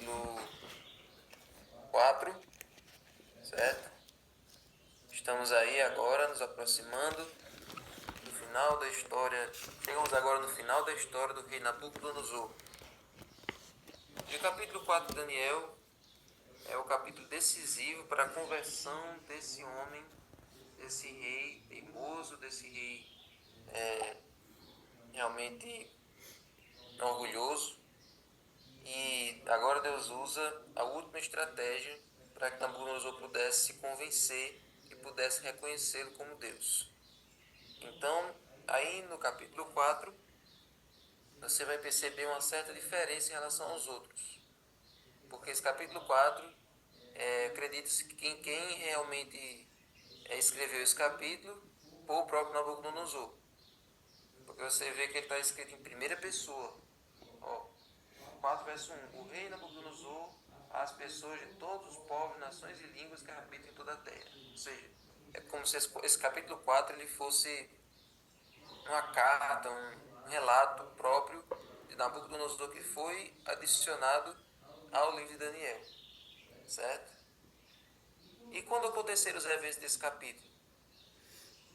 capítulo 4, certo? Estamos aí agora nos aproximando do final da história. Chegamos agora no final da história do rei Nabucodonosor. E o capítulo 4 de Daniel é o capítulo decisivo para a conversão desse homem, desse rei teimoso, desse rei realmente orgulhoso. E agora Deus usa a última estratégia para que Nabucodonosor pudesse se convencer e pudesse reconhecê-lo como Deus. Então, aí no capítulo 4, você vai perceber uma certa diferença em relação aos outros. Porque esse capítulo 4, acredita-se que quem realmente escreveu esse capítulo foi o próprio Nabucodonosor. Porque você vê que ele está escrito em primeira pessoa. 4 verso 1. O rei Nabucodonosor às pessoas de todos os povos, nações e línguas que habitam em toda a terra. Ou seja, é como se esse capítulo 4 ele fosse uma carta, um relato próprio de Nabucodonosor que foi adicionado ao livro de Daniel. Certo? E quando aconteceram os eventos desse capítulo?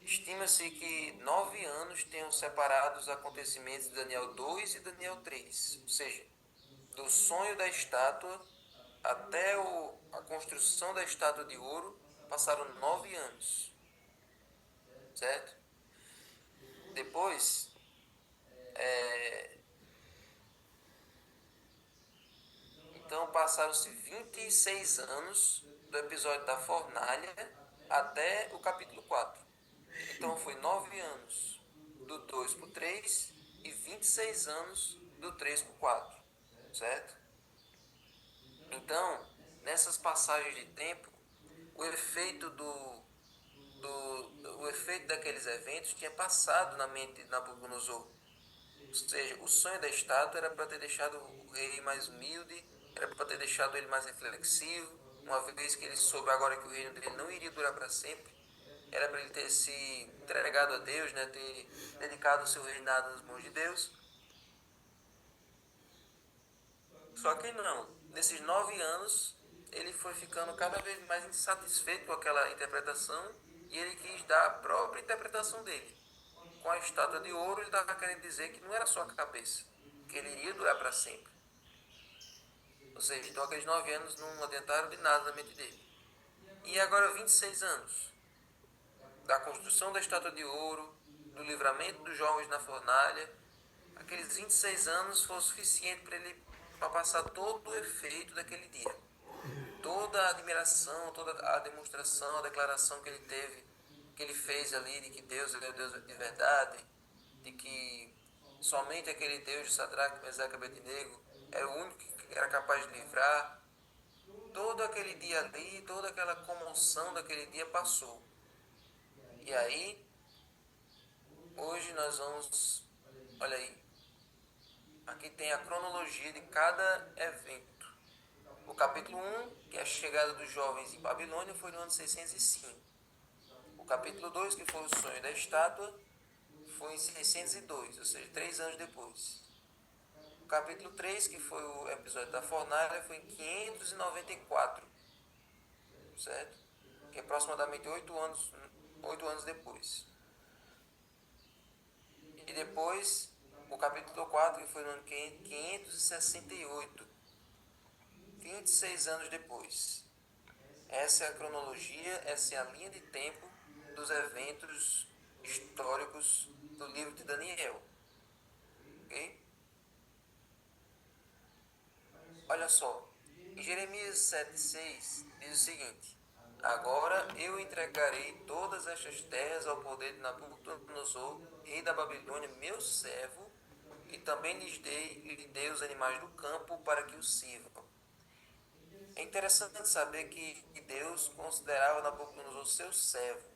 Estima-se que 9 anos tenham separado os acontecimentos de Daniel 2 e Daniel 3. Ou seja, do sonho da estátua até a construção da estátua de ouro passaram 9 anos. Certo? Depois, então passaram-se 26 anos do episódio da fornalha até o capítulo 4. Então foi 9 anos do 2 para o 3 e 26 anos do 3 para o 4. Certo? Então, nessas passagens de tempo, o efeito o efeito daqueles eventos tinha passado na mente de Nabucodonosor. Ou seja, o sonho da estátua era para ter deixado o rei mais humilde, era para ter deixado ele mais reflexivo, uma vez que ele soube agora que o reino dele não iria durar para sempre. Era para ele ter se entregado a Deus, né, ter dedicado o seu reinado nas mãos de Deus. Só que não, nesses 9 anos, ele foi ficando cada vez mais insatisfeito com aquela interpretação e ele quis dar a própria interpretação dele. Com a estátua de ouro, ele estava querendo dizer que não era só a cabeça, que ele iria durar para sempre. Ou seja, então aqueles 9 anos não adiantaram de nada na mente dele. E agora 26 anos da construção da estátua de ouro, do livramento dos jovens na fornalha, aqueles 26 anos foi o suficiente para passar todo o efeito daquele dia. Toda a admiração, toda a demonstração, a declaração que ele teve, que ele fez ali de que Deus é o Deus de verdade, de que somente aquele Deus de Sadraque, Mesaque e Abednego era o único que era capaz de livrar. Todo aquele dia ali, toda aquela comoção daquele dia passou. E aí, hoje nós vamos, olha aí, aqui tem a cronologia de cada evento. O capítulo 1, que é a chegada dos jovens em Babilônia, foi no ano 605. O capítulo 2, que foi o sonho da estátua, foi em 602, ou seja, 3 anos depois. O capítulo 3, que foi o episódio da fornalha, foi em 594, certo? Que é aproximadamente 8 anos depois. E depois, o capítulo 4, que foi no ano 568, 26 anos depois. Essa é a cronologia, essa é a linha de tempo dos eventos históricos do livro de Daniel. Ok? Olha só, em Jeremias 7,6 diz o seguinte: agora eu entregarei todas estas terras ao poder de Nabucodonosor, rei da Babilônia, meu servo, e também lhe dei os animais do campo para que o sirvam. É interessante saber que Deus considerava Nabucodonosor seu servo.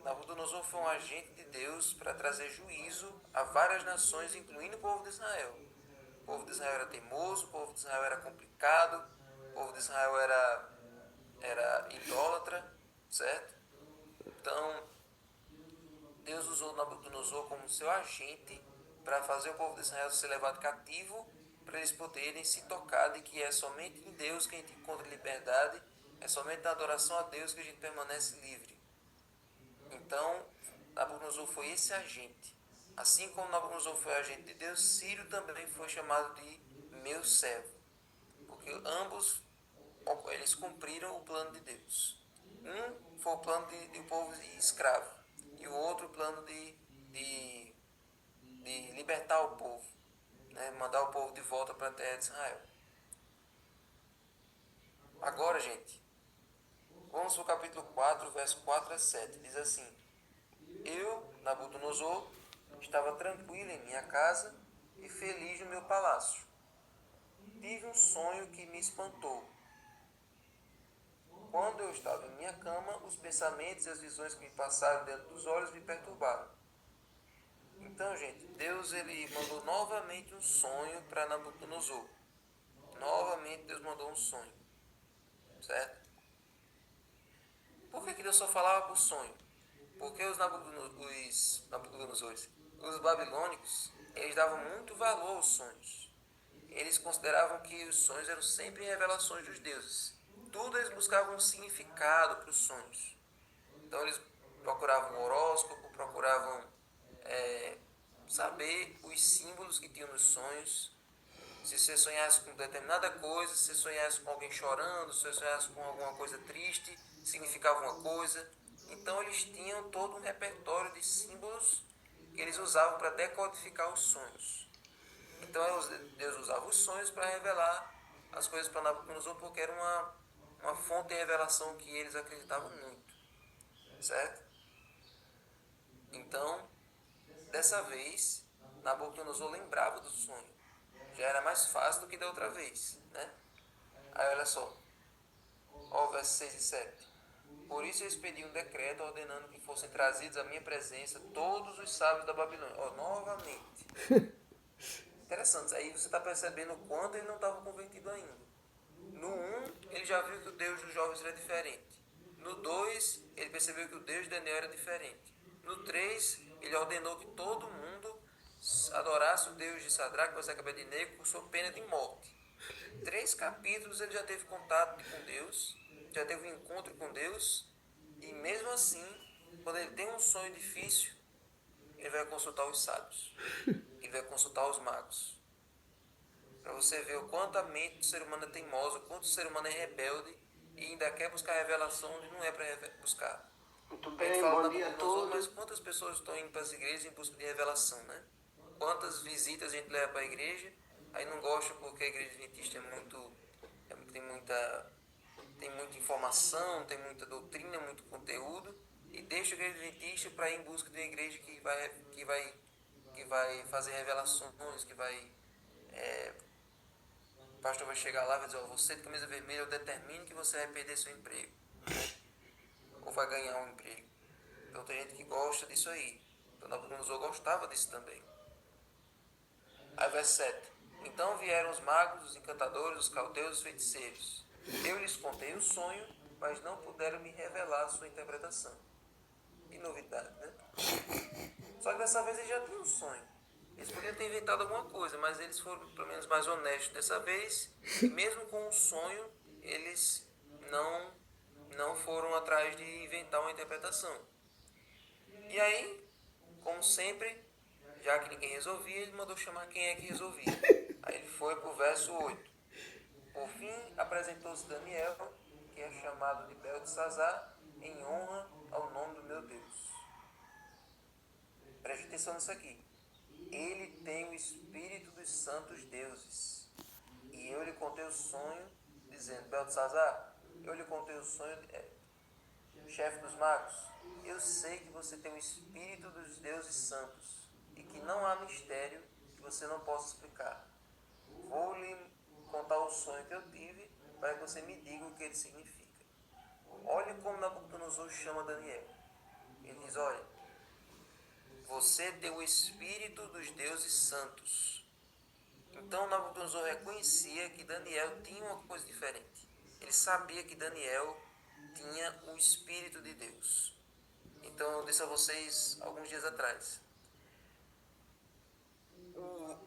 Nabucodonosor foi um agente de Deus para trazer juízo a várias nações, incluindo o povo de Israel. O povo de Israel era teimoso, o povo de Israel era complicado, o povo de Israel era idólatra, certo? Então, Deus usou Nabucodonosor como seu agente para fazer o povo de Israel ser levado cativo para eles poderem se tocar de que é somente em Deus que a gente encontra liberdade, é somente na adoração a Deus que a gente permanece livre. Então, Nabucodonosor foi esse agente. Assim como Nabucodonosor foi agente de Deus, Ciro também foi chamado de meu servo. Porque ambos, eles cumpriram o plano de Deus. Um foi o plano de um povo escravo. E o outro o plano de libertar o povo. Né? Mandar o povo de volta para a terra de Israel. Agora, gente, vamos para o capítulo 4, verso 4 a 7. Diz assim: Eu, Nabucodonosor, estava tranquilo em minha casa e feliz no meu palácio. Tive um sonho que me espantou. Quando eu estava em minha cama, os pensamentos e as visões que me passaram dentro dos olhos me perturbaram. Então, gente, Deus ele mandou novamente um sonho para Nabucodonosor. Novamente Deus mandou um sonho. Certo? Por que Deus só falava por sonho? Porque os Nabucodonosores, os babilônicos, eles davam muito valor aos sonhos. Eles consideravam que os sonhos eram sempre revelações dos deuses. Tudo eles buscavam um significado para os sonhos. Então eles procuravam um horóscopo, procuravam saber os símbolos que tinham nos sonhos. Se você sonhasse com determinada coisa, se você sonhasse com alguém chorando, se você sonhasse com alguma coisa triste, significava uma coisa. Então eles tinham todo um repertório de símbolos que eles usavam para decodificar os sonhos. Então Deus usava os sonhos para revelar as coisas para Nabucodonosor, porque era uma fonte de revelação que eles acreditavam muito. Certo? Então, dessa vez, Nabucodonosor lembrava do sonho. Já era mais fácil do que da outra vez, né? Aí olha só, ó, versos 6 e 7. Por isso eu expedi um decreto ordenando que fossem trazidos à minha presença todos os sábios da Babilônia. Ó, novamente. Interessante, aí você está percebendo o quanto ele não estava convertido ainda. No 1, ele já viu que o Deus dos jovens era diferente. No 2, ele percebeu que o Deus de Daniel era diferente. No 3, ele ordenou que todo mundo adorasse o Deus de Sadraque, Mesaque e Abednego sob pena de morte. 3 capítulos ele já teve contato com Deus, já teve um encontro com Deus, e mesmo assim, quando ele tem um sonho difícil, ele vai consultar os sábios, ele vai consultar os magos. Para você ver o quanto a mente do ser humano é teimosa, o quanto o ser humano é rebelde e ainda quer buscar revelação onde não é para buscar. Muito A gente bem, fala bom da dia a Nabucodonosor, mas todos. quantas pessoas estão indo para as igrejas em busca de revelação, né? Quantas visitas a gente leva para a igreja, aí não gosta porque a igreja adventista tem muita informação, tem muita doutrina, muito conteúdo, e deixa a igreja adventista para ir em busca de uma igreja que vai fazer revelações, o pastor vai chegar lá e vai dizer, você de camisa vermelha, eu determino que você vai perder seu emprego, né? Ou vai ganhar um emprego. Então tem gente que gosta disso aí. Então Nabucodonosor gostava disso também. Aí verso 7. Então vieram os magos, os encantadores, os caldeus e os feiticeiros. Eu lhes contei o sonho, mas não puderam me revelar a sua interpretação. Que novidade, né? Só que dessa vez eles já tinham um sonho. Eles podiam ter inventado alguma coisa, mas eles foram pelo menos mais honestos dessa vez. E mesmo com o sonho, eles não, não foram atrás de inventar uma interpretação. E aí, como sempre, já que ninguém resolvia, ele mandou chamar quem é que resolvia. Aí ele foi para o verso 8. Por fim, apresentou-se Daniel, que é chamado de Beltesazar, em honra ao nome do meu Deus. Preste atenção nisso aqui. Ele tem o espírito dos santos deuses. E eu lhe contei o sonho, dizendo, Beltesazar, eu lhe contei o sonho, chefe dos magos, eu sei que você tem o espírito dos deuses santos e que não há mistério que você não possa explicar. Vou lhe contar o sonho que eu tive para que você me diga o que ele significa. Olhe como Nabucodonosor chama Daniel. Ele diz, olha, você tem o espírito dos deuses santos. Então Nabucodonosor reconhecia que Daniel tinha uma coisa diferente. Ele sabia que Daniel tinha o espírito de Deus. Então eu disse a vocês alguns dias atrás,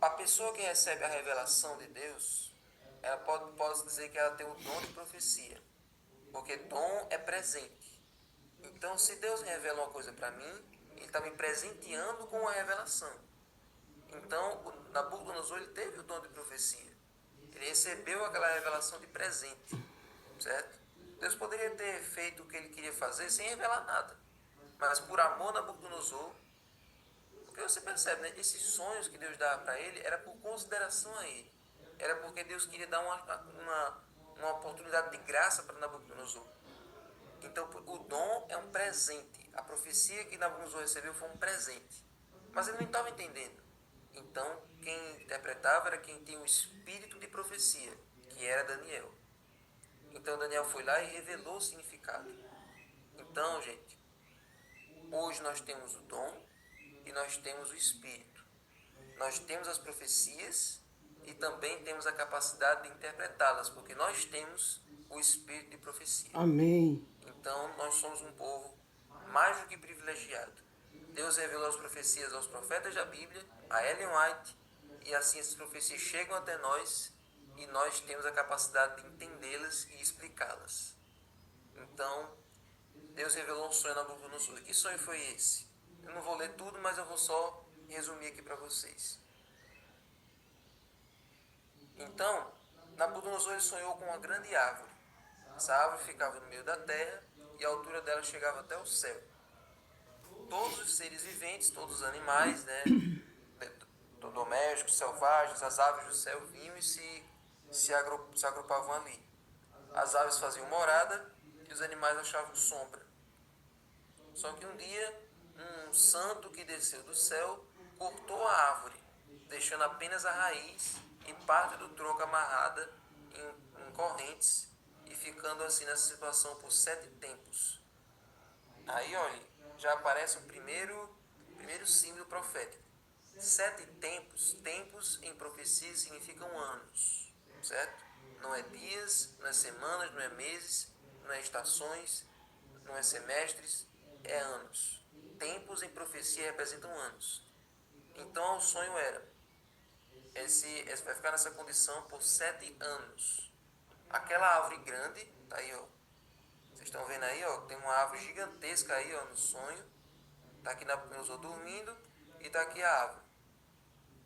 a pessoa que recebe a revelação de Deus, ela pode dizer que ela tem o dom de profecia, porque dom é presente. Então, se Deus revela uma coisa para mim, Ele está me presenteando com a revelação. Então, Nabucodonosor ele teve o dom de profecia. Ele recebeu aquela revelação de presente, certo? Deus poderia ter feito o que ele queria fazer sem revelar nada, mas por amor a Nabucodonosor, porque você percebe, né? Esses sonhos que Deus dava para ele era por consideração a ele, era porque Deus queria dar uma oportunidade de graça para Nabucodonosor. Então o dom é um presente, a profecia que Nabucodonosor recebeu foi um presente, mas ele não estava entendendo. Então quem interpretava era quem tinha o espírito de profecia, que era Daniel. Então Daniel foi lá e revelou o significado. Então, gente, hoje nós temos o dom e nós temos o espírito. Nós temos as profecias e também temos a capacidade de interpretá-las, porque nós temos o espírito de profecia. Amém. Então, nós somos um povo mais do que privilegiado. Deus revelou as profecias aos profetas da Bíblia, a Ellen White, e assim essas profecias chegam até nós e nós temos a capacidade de entendê-las e explicá-las. Então, Deus revelou um sonho a Nabucodonosor. Que sonho foi esse? Eu não vou ler tudo, mas eu vou só resumir aqui para vocês. Então, Nabucodonosor ele sonhou com uma grande árvore. Essa árvore ficava no meio da terra e a altura dela chegava até o céu. Todos os seres viventes, todos os animais, né, domésticos, selvagens, as aves do céu vinham e se agrupavam ali. As aves faziam morada e os animais achavam sombra. Só que um dia, um santo que desceu do céu cortou a árvore, deixando apenas a raiz e parte do tronco amarrada em correntes e ficando assim nessa situação por 7 tempos. Aí, olha, já aparece o primeiro símbolo profético. 7 tempos, tempos em profecia significam anos, certo? Não é dias, não é semanas, não é meses, não é estações, não é semestres, é anos. Tempos em profecia representam anos. Então o sonho era, esse vai ficar nessa condição por 7 anos. Aquela árvore grande, tá aí ó, vocês estão vendo aí ó, tem uma árvore gigantesca aí ó no sonho, tá aqui Nabucodonosor dormindo e tá aqui a árvore.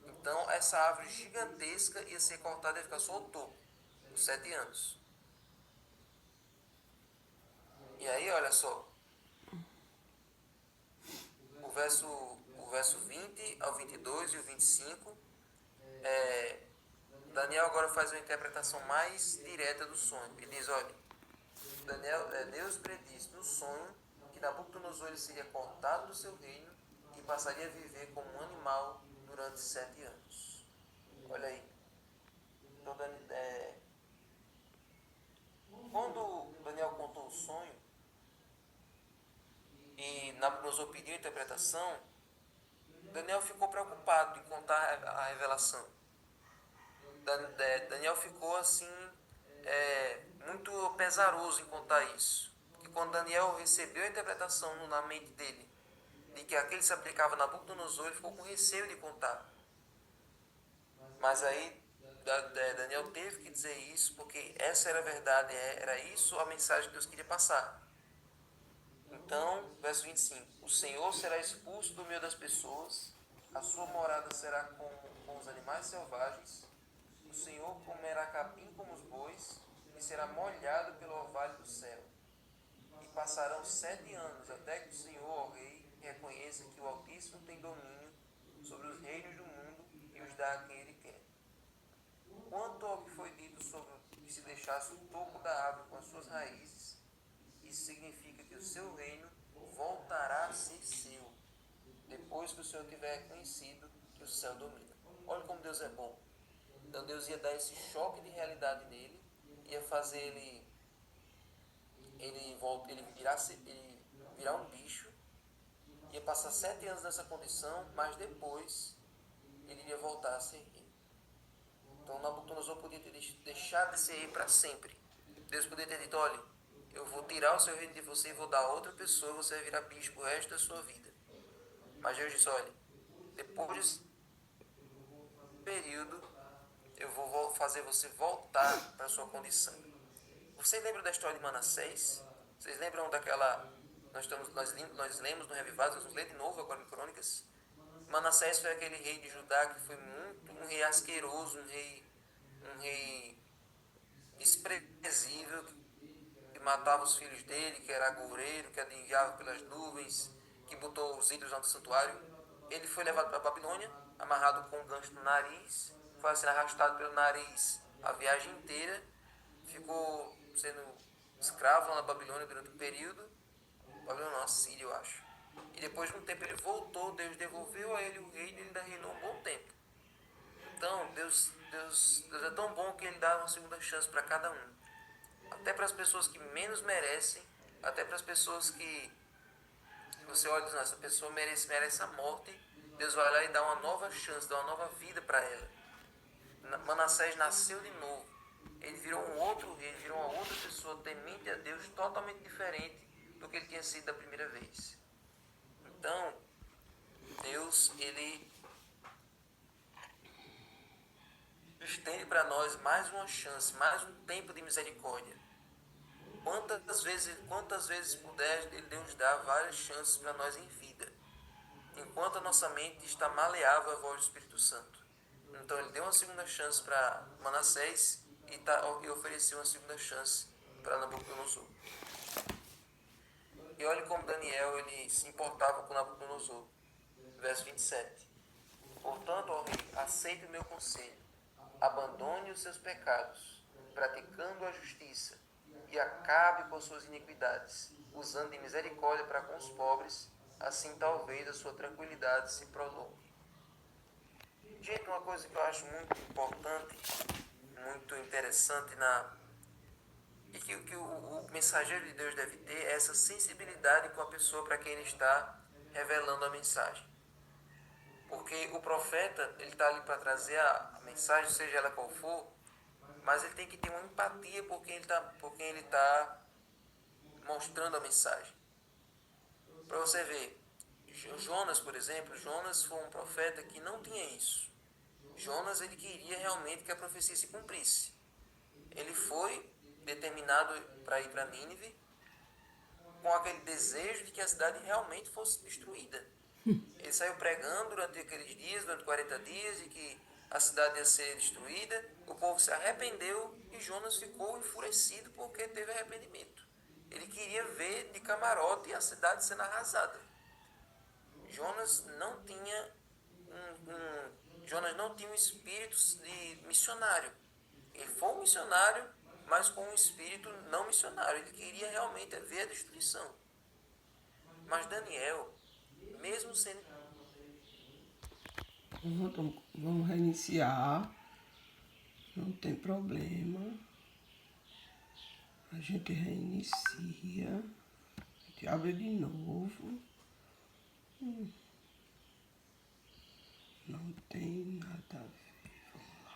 Então essa árvore gigantesca ia ser cortada e ia ficar só o topo, por 7 anos. E aí olha só, o verso 20 ao 22 e o 25, Daniel agora faz uma interpretação mais direta do sonho. Ele diz, olha, Deus predisse no sonho que Nabucodonosor ele seria cortado do seu reino e passaria a viver como um animal durante 7 anos. Olha aí. Então, quando Daniel contou o sonho e Nabucodonosor pediu a interpretação, Daniel ficou preocupado em contar a revelação. Daniel ficou assim, muito pesaroso em contar isso. Porque quando Daniel recebeu a interpretação na mente dele, de que aquele se aplicava a Nabucodonosor, ele ficou com receio de contar. Mas aí Daniel teve que dizer isso, porque essa era a verdade, era isso a mensagem que Deus queria passar. Então, verso 25: o Senhor será expulso do meio das pessoas, a sua morada será com os animais selvagens, o Senhor comerá capim como os bois, e será molhado pelo orvalho do céu. E passarão 7 anos, até que o Senhor, ó Rei, reconheça que o Altíssimo tem domínio sobre os reinos do mundo e os dá a quem Ele quer. Quanto ao que foi dito sobre que se deixasse o topo da árvore com as suas raízes, isso significa que o seu reino voltará a ser seu, depois que o Senhor tiver reconhecido que o céu domina. Olha como Deus é bom. Então Deus ia dar esse choque de realidade nele, ia fazer ele virar um bicho, ia passar 7 anos nessa condição, mas depois ele iria voltar a ser rei. Então Nabucodonosor podia ter deixado de ser rei para sempre. Deus poderia ter dito, olha, eu vou tirar o seu reino de você e vou dar a outra pessoa, você vai virar bispo o resto da sua vida. Mas Deus disse, olha, depois período eu vou fazer você voltar para a sua condição. Vocês lembram da história de Manassés? Vocês lembram daquela... Nós lemos no Revivados, vamos ler de novo agora em Crônicas. Manassés foi aquele rei de Judá que foi um rei asqueroso, um rei desprezível, que matava os filhos dele, que era agoureiro, que adivinhava pelas nuvens, que botou os ídolos no santuário. Ele foi levado para a Babilônia, amarrado com um gancho no nariz, foi assim arrastado pelo nariz a viagem inteira, ficou sendo escravo lá na Babilônia durante um período. Babilônia não, Assíria, eu acho. E depois de um tempo ele voltou, Deus devolveu a ele o reino e ele ainda reinou um bom tempo. Então, Deus é tão bom que ele dá uma segunda chance para cada um. Até para as pessoas que menos merecem, até para as pessoas que você olha e diz, essa pessoa merece a morte, Deus vai lá e dá uma nova chance, dá uma nova vida para ela. Manassés nasceu de novo. Ele virou um outro rei, ele virou uma outra pessoa temente a Deus, totalmente diferente do que ele tinha sido da primeira vez. Então, Deus, ele estende para nós mais uma chance, mais um tempo de misericórdia. Quantas vezes puder, Deus dá várias chances para nós em vida, enquanto a nossa mente está maleável à voz do Espírito Santo. Então ele deu uma segunda chance para Manassés e ofereceu uma segunda chance para Nabucodonosor. E olhe como Daniel ele se importava com Nabucodonosor. Verso 27. Portanto, ó rei, aceite o meu conselho, abandone os seus pecados, praticando a justiça, e acabe com suas iniquidades, usando de misericórdia para com os pobres, assim talvez a sua tranquilidade se prolongue. Gente, uma coisa que eu acho muito importante, muito interessante e que o mensageiro de Deus deve ter é essa sensibilidade com a pessoa para quem ele está revelando a mensagem. Porque o profeta, ele está ali para trazer a mensagem, seja ela qual for, mas ele tem que ter uma empatia por quem ele está mostrando a mensagem. Para você ver, Jonas, por exemplo, Jonas foi um profeta que não tinha isso. Jonas, ele queria realmente que a profecia se cumprisse. Ele foi determinado para ir para Nínive com aquele desejo de que a cidade realmente fosse destruída. Ele saiu pregando durante aqueles dias, durante 40 dias, e que a cidade ia ser destruída. O povo se arrependeu e Jonas ficou enfurecido porque teve arrependimento. Ele queria ver de camarote a cidade sendo arrasada. Jonas não tinha um espírito de missionário. Ele foi um missionário, mas com um espírito não missionário. Ele queria realmente ver a destruição. Mas Daniel, mesmo sendo... Vamos reiniciar. Não tem problema. A gente reinicia. A gente abre de novo. Não tem nada a ver. Vamos lá.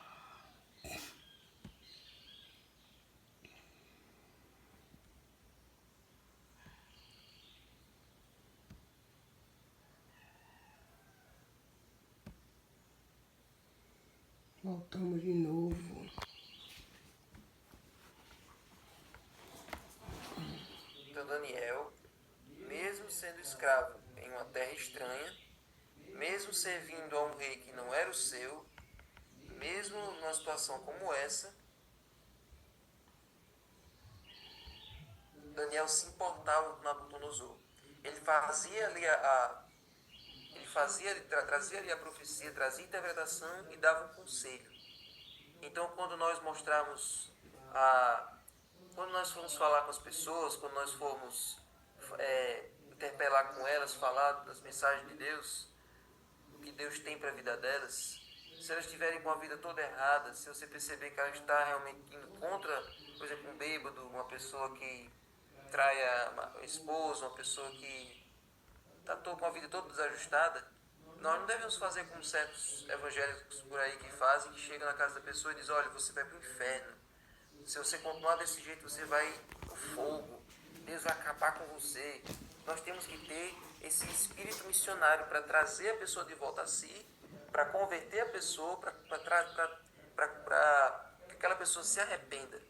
Voltamos de novo. Então Daniel, mesmo sendo escravo em uma terra estranha, mesmo servindo a um rei que não era o seu, mesmo numa situação como essa, Daniel se importava com Nabucodonosor. Ele trazia ali a profecia, trazia a interpretação e dava um conselho. Então, quando nós formos falar com as pessoas, quando nós formos interpelar com elas, falar das mensagens de Deus, o que Deus tem para a vida delas, se elas estiverem com a vida toda errada, se você perceber que ela está realmente indo contra, por exemplo, um bêbado, uma pessoa que trai a esposa, uma pessoa que está com a vida toda desajustada, nós não devemos fazer como certos evangélicos por aí que fazem, que chegam na casa da pessoa e dizem, olha, você vai para o inferno. Se você continuar desse jeito, você vai no fogo. Deus vai acabar com você. Nós temos que ter esse espírito missionário para trazer a pessoa de volta a si, para converter a pessoa, para que aquela pessoa se arrependa.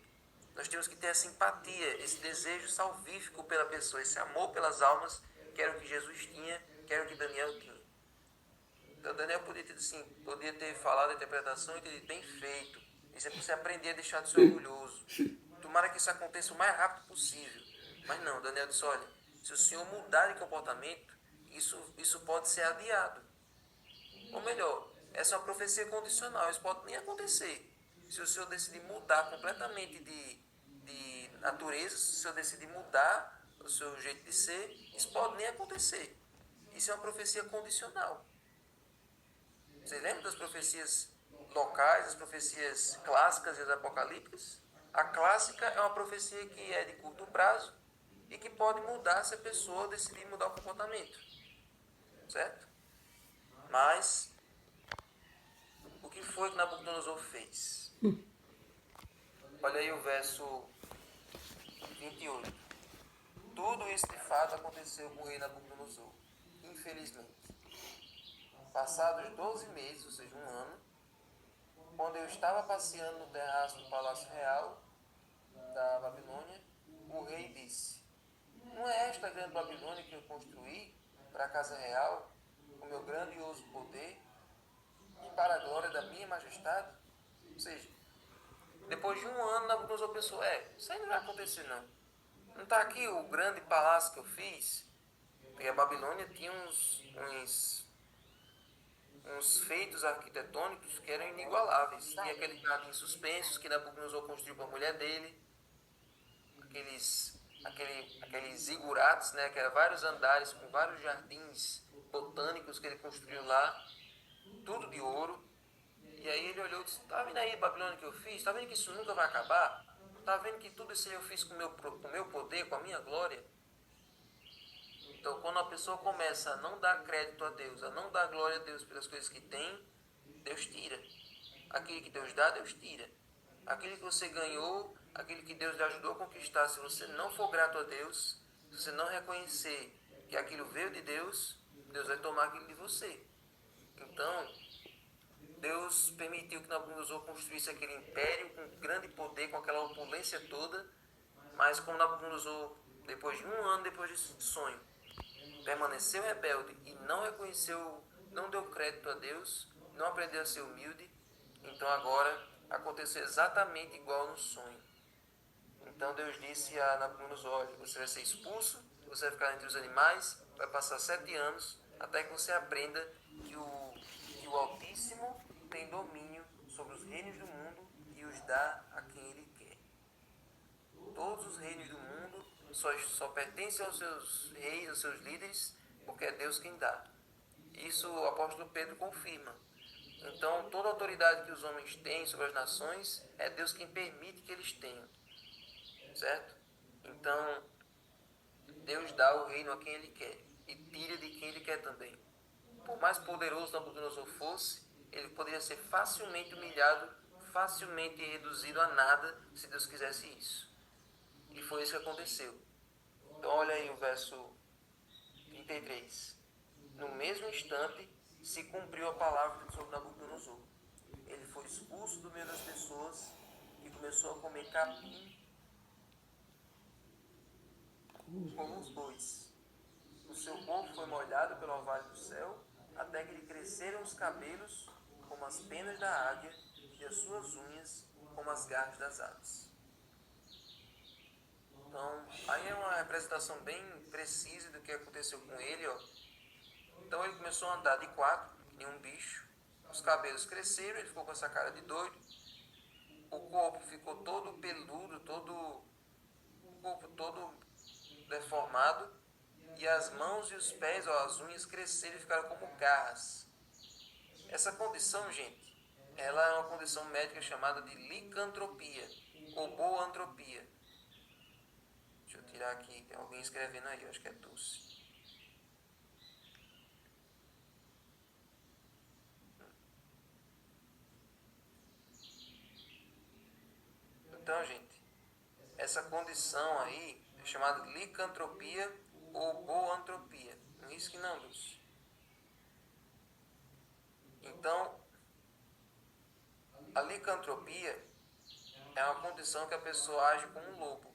Nós temos que ter essa empatia, esse desejo salvífico pela pessoa, esse amor pelas almas, que era o que Jesus tinha, que era o que Daniel tinha. Então Daniel podia ter falado a interpretação e ter dito, bem feito. Isso é para você aprender a deixar de ser orgulhoso. Tomara que isso aconteça o mais rápido possível. Mas não, Daniel disse, olha, se o senhor mudar de comportamento, isso pode ser adiado. Ou melhor, essa é uma profecia condicional, isso pode nem acontecer. Se o senhor decidir mudar completamente de natureza, se o senhor decidir mudar o seu jeito de ser, isso pode nem acontecer. Isso é uma profecia condicional. Vocês lembram das profecias locais, as profecias clássicas e as apocalípticas? A clássica é uma profecia que é de curto prazo e que pode mudar se a pessoa decidir mudar o comportamento. Certo? Mas, o que foi que Nabucodonosor fez? Olha aí o verso 28. Tudo isso de fato aconteceu com o rei Nabucodonosor. Infelizmente. Passados 12 meses, ou seja, um ano, quando eu estava passeando no terraço do Palácio Real da Babilônia, o rei disse, não é esta a grande Babilônia que eu construí para a casa real, com meu grandioso poder, e para a glória da minha majestade? Ou seja, depois de um ano, Nabucodonosor pensou, isso aí não vai acontecer não. Não está aqui o grande palácio que eu fiz? Porque a Babilônia tinha uns feitos arquitetônicos que eram inigualáveis. Tinha aquele jardim suspensos que Nabucodonosor construiu para a mulher dele, aqueles zigurates, né, que eram vários andares com vários jardins botânicos que ele construiu lá, tudo de ouro. E aí ele olhou e disse, tá vendo aí Babilônia que eu fiz? Tá vendo que isso nunca vai acabar? Tá vendo que tudo isso aí eu fiz com o meu poder, com a minha glória? Então, quando a pessoa começa a não dar crédito a Deus, a não dar glória a Deus pelas coisas que tem, Deus tira. Aquilo que Deus dá, Deus tira. Aquilo que você ganhou, aquilo que Deus lhe ajudou a conquistar, se você não for grato a Deus, se você não reconhecer que aquilo veio de Deus, Deus vai tomar aquilo de você. Então, Deus permitiu que Nabucodonosor construísse aquele império com grande poder, com aquela opulência toda, mas como Nabucodonosor, depois de um ano depois desse sonho, permaneceu rebelde e não reconheceu, não deu crédito a Deus, não aprendeu a ser humilde, então agora aconteceu exatamente igual no sonho. Então Deus disse a Nabucodonosor, olha, você vai ser expulso, você vai ficar entre os animais, vai passar 7 anos, até que você aprenda que o Altíssimo tem domínio sobre os reinos do mundo e os dá a quem Ele quer. Todos os reinos do mundo só pertencem aos seus reis, aos seus líderes, porque é Deus quem dá. Isso o apóstolo Pedro confirma. Então, toda autoridade que os homens têm sobre as nações, é Deus quem permite que eles tenham. Certo? Então, Deus dá o reino a quem Ele quer e tira de quem Ele quer também. Por mais poderoso Nabucodonosor fosse, ele poderia ser facilmente humilhado, facilmente reduzido a nada, se Deus quisesse isso. E foi isso que aconteceu. Então olha aí o verso 33. No mesmo instante, se cumpriu a palavra sobre Nabucodonosor. Ele foi expulso do meio das pessoas e começou a comer capim como os bois. O seu corpo foi molhado pelo orvalho do céu, até que lhe cresceram os cabelos como as penas da águia e as suas unhas como as garras das aves. Então, aí é uma representação bem precisa do que aconteceu com ele, ó. Então ele começou a andar de 4, que nem um bicho. Os cabelos cresceram, ele ficou com essa cara de doido. O corpo ficou todo peludo, o corpo todo deformado. E as mãos e os pés, ó, as unhas cresceram e ficaram como garras. Essa condição, gente, ela é uma condição médica chamada de licantropia ou boantropia. Deixa eu tirar aqui, tem alguém escrevendo aí, eu acho que é Dulce. Então, gente, essa condição aí é chamada de licantropia ou boantropia. Não é isso que não, Dulce? Então, a licantropia é uma condição que a pessoa age como um lobo.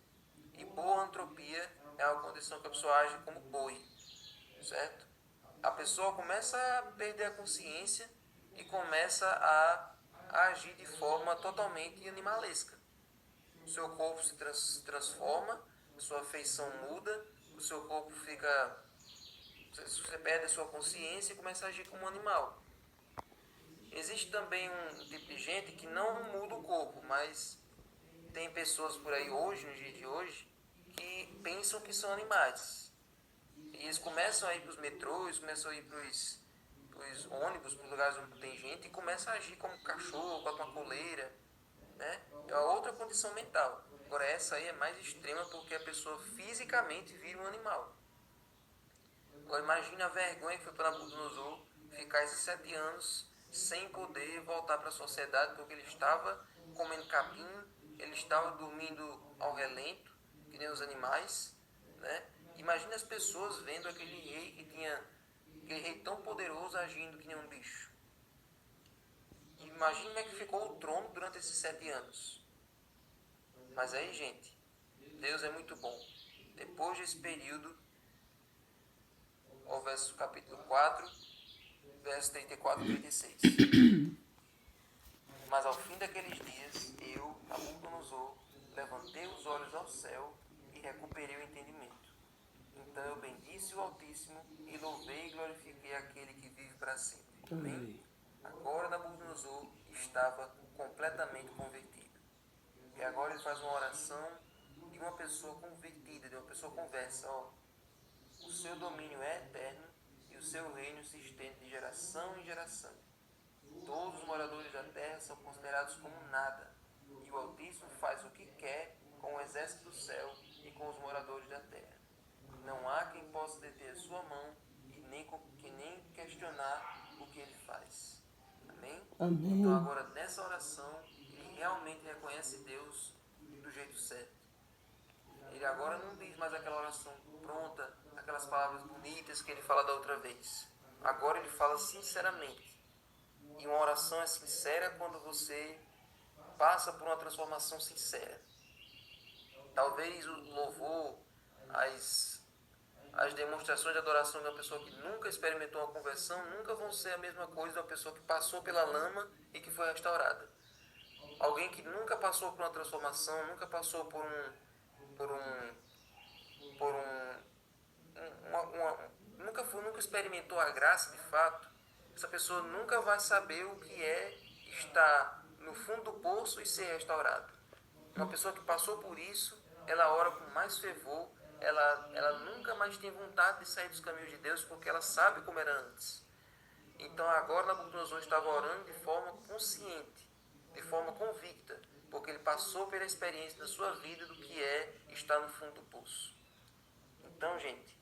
E boantropia é uma condição que a pessoa age como boi, certo? A pessoa começa a perder a consciência e começa a agir de forma totalmente animalesca. O seu corpo se transforma, sua feição muda, o seu corpo fica... Você perde a sua consciência e começa a agir como um animal. Existe também um tipo de gente que não muda o corpo, mas tem pessoas por aí hoje, no dia de hoje, que pensam que são animais. E eles começam a ir para os metrôs, começam a ir para os ônibus, para os lugares onde tem gente, e começam a agir como cachorro, com uma coleira, né? É uma outra condição mental. Agora essa aí é mais extrema porque a pessoa fisicamente vira um animal. Agora imagina a vergonha que foi para Nabucodonosor ficar esses 7 anos sem poder voltar para a sociedade, porque ele estava comendo capim, ele estava dormindo ao relento, que nem os animais, né? Imagina as pessoas vendo aquele rei aquele rei tão poderoso agindo que nem um bicho. Imagina como é que ficou o trono durante esses 7 anos. Mas aí, gente, Deus é muito bom. Depois desse período, o verso capítulo 4, verso 34 e 36. Mas ao fim daqueles dias, eu, Nabucodonosor, levantei os olhos ao céu e recuperei o entendimento. Então eu bendisse o Altíssimo e louvei e glorifiquei aquele que vive para sempre. Amém? Agora Nabucodonosor estava completamente convertido. E agora ele faz uma oração de uma pessoa convertida, de uma pessoa conversa. Ó, o seu domínio é eterno e o seu reino se estende de geração em geração. Todos os moradores da terra são considerados como nada, e o Altíssimo faz o que quer com o exército do céu e com os moradores da terra. Não há quem possa deter a sua mão e nem questionar o que ele faz. Amém? Amém. Então agora nessa oração, ele realmente reconhece Deus do jeito certo. Ele agora não diz mais aquela oração pronta, aquelas palavras bonitas que ele fala da outra vez. Agora ele fala sinceramente. E uma oração é sincera quando você passa por uma transformação sincera. Talvez o louvor, as demonstrações de adoração de uma pessoa que nunca experimentou uma conversão nunca vão ser a mesma coisa de uma pessoa que passou pela lama e que foi restaurada. Alguém que nunca passou por uma transformação, nunca passou por nunca experimentou a graça de fato, essa pessoa nunca vai saber o que é estar no fundo do poço e ser restaurado. Uma pessoa que passou por isso, ela ora com mais fervor, ela nunca mais tem vontade de sair dos caminhos de Deus porque ela sabe como era antes. Então agora Nabucodonosor estava orando de forma consciente, de forma convicta, porque ele passou pela experiência da sua vida do que é estar no fundo do poço. Então, gente,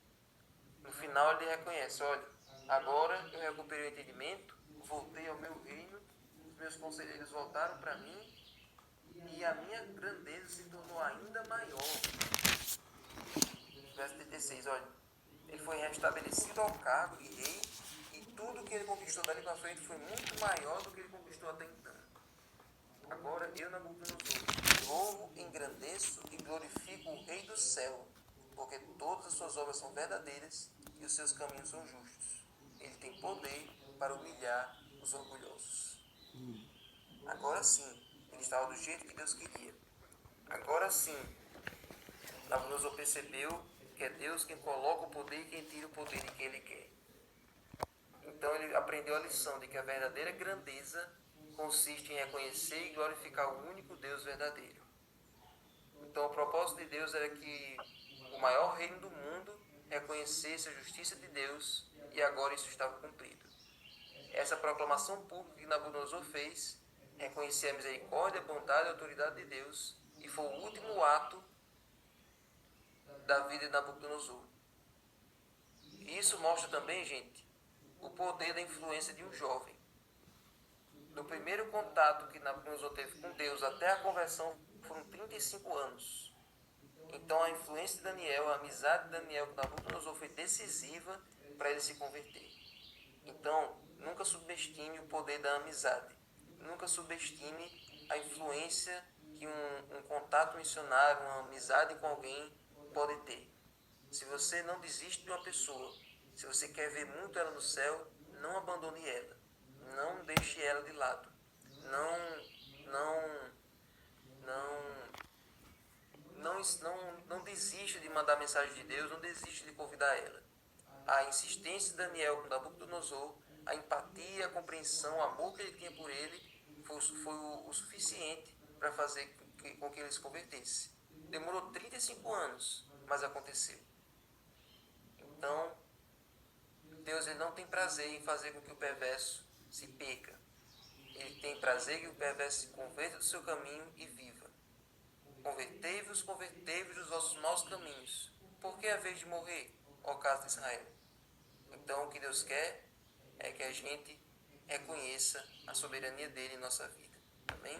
no final ele reconhece, olha, agora eu recuperei o entendimento, voltei ao meu reino, os meus conselheiros voltaram para mim e a minha grandeza se tornou ainda maior. Verso 36, olha, ele foi restabelecido ao cargo de rei e tudo que ele conquistou dali para frente foi muito maior do que ele conquistou até então. Agora eu, Nabucodonosor, louvo, engrandeço e glorifico o Rei do céu, porque todas as suas obras são verdadeiras e os seus caminhos são justos. Ele tem poder para humilhar os orgulhosos. Agora sim, ele estava do jeito que Deus queria. Agora sim, Nabucodonosor percebeu que é Deus quem coloca o poder e quem tira o poder de quem ele quer. Então ele aprendeu a lição de que a verdadeira grandeza consiste em reconhecer e glorificar o único Deus verdadeiro. Então o propósito de Deus era que o maior reino do mundo reconhecesse a justiça de Deus e agora isso estava cumprido. Essa proclamação pública que Nabucodonosor fez reconhecia a misericórdia, a bondade e a autoridade de Deus e foi o último ato da vida de Nabucodonosor. E isso mostra também, gente, o poder da influência de um jovem. Do primeiro contato que Nabucodonosor teve com Deus até a conversão foram 35 anos. Então a influência de Daniel, a amizade de Daniel com Nabucodonosor foi decisiva para ele se converter. Então, Nunca subestime o poder da amizade. Nunca subestime a influência que um contato missionário, uma amizade com alguém pode ter. Se você não desiste de uma pessoa, se você quer ver muito ela no céu, não abandone ela. Não deixe ela de lado. Não, não, não desista de mandar mensagem de Deus, não desista de convidar ela. A insistência de Daniel com Nabucodonosor, a empatia, a compreensão, o amor que ele tinha por ele, foi o suficiente para fazer com que ele se convertesse. Demorou 35 anos, mas aconteceu. Então, Deus ele não tem prazer em fazer com que o perverso se perca. Ele tem prazer que o perverso se converta do seu caminho e viva. Convertei-vos dos vossos maus caminhos. Por que a vez de morrer, ó casa de Israel? Então, o que Deus quer é que a gente reconheça a soberania dele em nossa vida. Amém?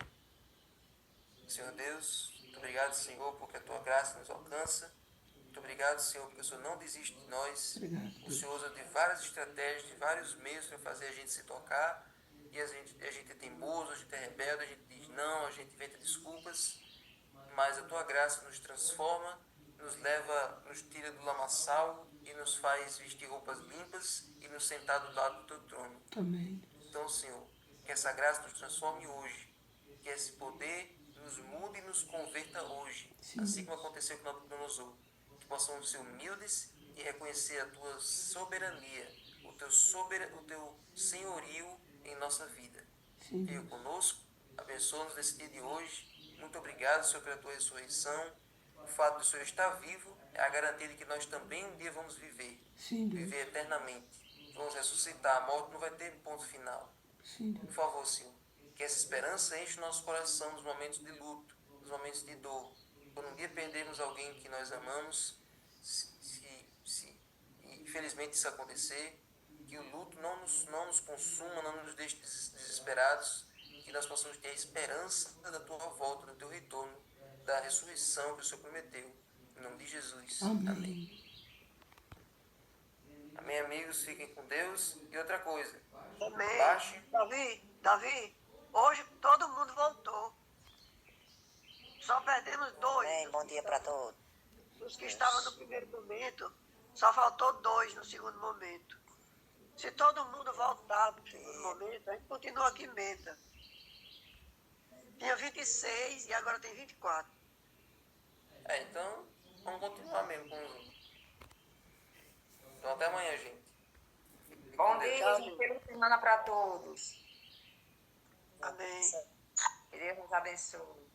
Senhor Deus, muito obrigado, Senhor, porque a tua graça nos alcança. Muito obrigado, Senhor, porque o Senhor não desiste de nós. Obrigado. O Senhor usa de várias estratégias, de vários meios para fazer a gente se tocar. E a gente é teimoso, a gente é rebelde, a gente diz não, a gente inventa desculpas. Mas a tua graça nos transforma, nos leva, nos tira do lamaçal e nos faz vestir roupas limpas e nos sentar do lado do teu trono. Amém. Então, Senhor, que essa graça nos transforme hoje, que esse poder nos mude e nos converta hoje, Sim. assim como aconteceu com Nabucodonosor. Que possamos ser humildes e reconhecer a tua soberania, o teu senhorio em nossa vida. Sim. Fica conosco, abençoa-nos nesse dia de hoje. Muito obrigado, Senhor, pela tua ressurreição. O fato do Senhor estar vivo é a garantia de que nós também um dia vamos viver. Sim, Deus. Viver eternamente. Vamos ressuscitar. A morte não vai ter ponto final. Sim, Deus. Por favor, Senhor, que essa esperança enche o nosso coração nos momentos de luto, nos momentos de dor. Quando um dia perdermos alguém que nós amamos, se infelizmente isso acontecer, que o luto não nos consuma, não nos deixe desesperados, que nós possamos ter a esperança da tua volta, do teu retorno, da ressurreição que o Senhor prometeu. Em nome de Jesus. Amém. Amém. Amém, amigos. Fiquem com Deus. E outra coisa. Amém. Baixe. Davi, hoje todo mundo voltou. Só perdemos dois. Amém. Bom dia para todos. Os que estavam no primeiro momento, só faltou dois no segundo momento. Se todo mundo voltar no segundo momento, a gente continua aqui em Menta. Tinha 26 e agora tem 24. Então, vamos continuar mesmo com os outros. Então, até amanhã, gente. Fiquem Bom com Deus. dia, gente. Feliz semana para todos. Amém. Que Deus nos abençoe.